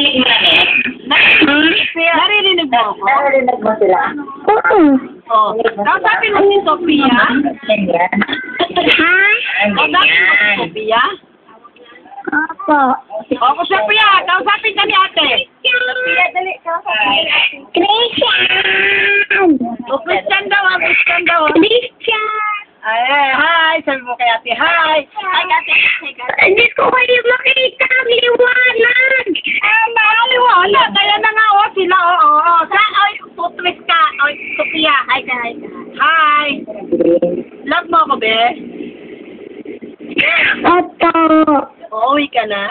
Narinig mo na, Nek? Naririnig mo ako? Narinig mo sila? Oo. Oh. Kausapin mo si Sophia? Ganyan. Ha? Kausapin mo si Sophia? Opo. O, Sophia, kausapin ka ni ate. Sophia, dali. Christian! O, Christian daw, Christian daw. Christian! Ay, hi. Sabi mo kay ate, hi. Hi, ate. Hindi ko kayo makita ang liwanag. Wala, kaya na nga, sila, tutwist ka. Sophia, hi ka, hi ka. Hi. Love mo ako, be? Opo. Uuwi ka na?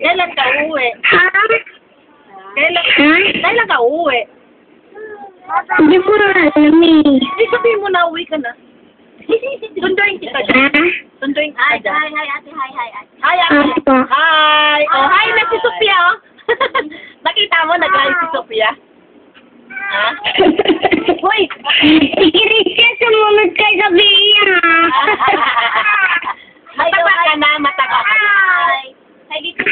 Kailan ka uuwi? Ha? Kailan ka uuwi? Hindi mo na alam eh. Hindi sabihin mo na uwi ka na. Sunduin kita dyan. Ha? Sunduin kita dyan. Hi, ate. Hi. Hi, ate. Opo. Hi. Oh, hi na si Sophia, oh. Nakita mo, nag-hi si Sophia. Ha? Uy! Si Christian, sumunod kay Sophia. Mataba ka na, mataba ka na. Hi, dito.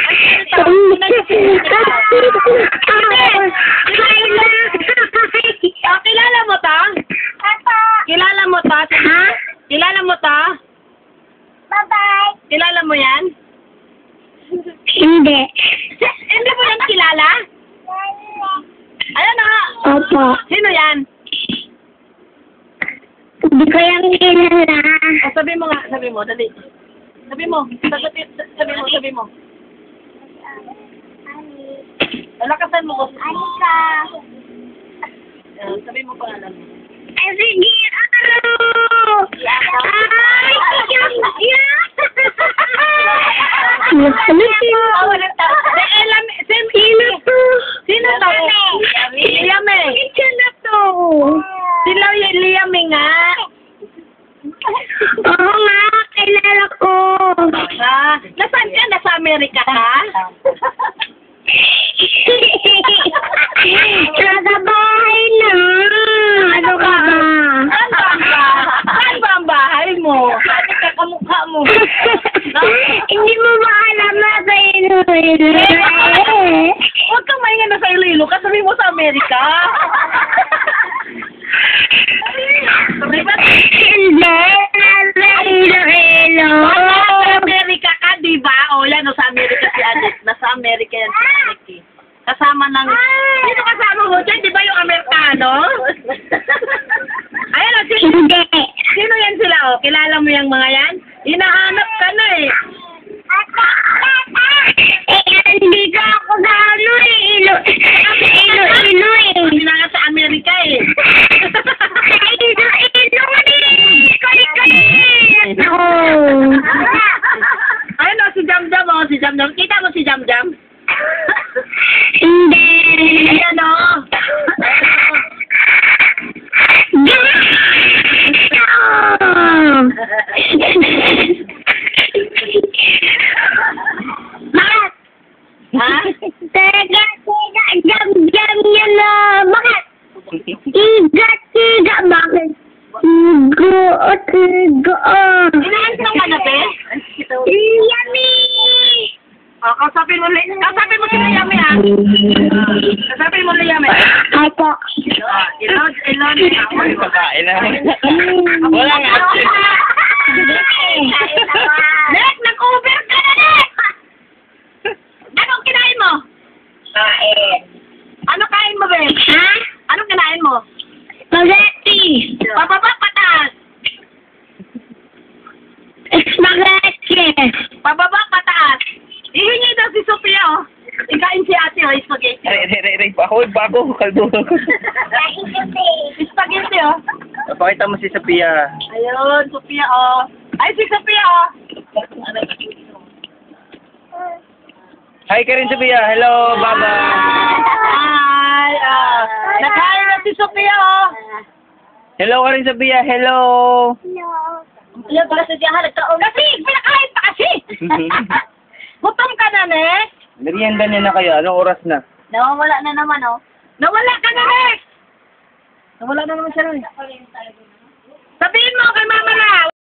Oh, kilala mo ta? Kilala mo ta? Ha? Kilala mo ta? Bye-bye. Kilala mo yan? Hindi. Hindi mo yan kilala? Ayan na nga. Opo. Sino yan? Hindi ko yan kilala. O, sabi mo nga, sabi mo, dali. Sabi mo, sabi mo. Lakasan mo. Anika. Sabi mo pangalan mo. Ay, sige. Ay, Sino to? Liame. Sino to? Sila yung Liame nga. Oo nga, kilala ko. Nasaan ka? Nasa Amerika ka? Nasa bahay na. Ano ka ba? Saan ba ang bahay mo? Saan ka kamukha mo? Hindi mo ba alam na sa Iloilo? Huwag kang mahinga na sa Iloilo ka. Sabi mo sa Amerika. Hindi, nasa Iloilo. Sa Amerika ka, di ba? O yan, sa Amerika si Adik. Nasa Amerika yan si Adik eh. Kasama ng... Sino kasama mo dyan? Di ba yung Amerikano? Ayun o, Hindi. sino yan sila o? Kilala mo yung mga yan? Hinahanap ka na eh. Nandito ako sa ano eh, Iloilo eh. Hindi na nga sa Amerika eh. Sa Iloilo eh. Kulit. Ayun o, si Jamjam o, si Jamjam. Kita mo si Jamjam? Hindi. Ayan o. Bakit? Ha? Teka, jam yan na. Bakit? Tiga, bakit? Tiga. Inaansaw ka na, be? Yummy! O, kausapin mo si Liame ha. Kausapin mo Liame. Ay po. Ilon. Babae na. Wala nga. Nek, nag-over ka na, Nek! Anong kinain mo? Kain. Ano kain mo, be? Ha? Anong kinain mo? Spaghetti. Pababa, patas. Spaghetti. Pababa, pataas. Ihingi daw si Sophia, oh. Ikain si ate, oh, spaghetti. Ray, bago, kaldo. Spaghetti, oh. Pakita mo si Sophia. Ayun, Sophia, oh. Ay, si Sophia, oh. Hi ka rin, Sophia. Hello, bye-bye. Hi, nag-hi na si Sophia, oh. Hello ka rin, Sophia. Hello. Ayan, pala sa diyahan, nagkaon. Kasi, pinakain pa kasi. Gutom ka na, Nek. Merienda niya na kayo. Anong oras na? Nawawala na naman, oh. Nawala ka na, Nek. Nawala na naman siya, Nek. Sabihin mo kay Mama na.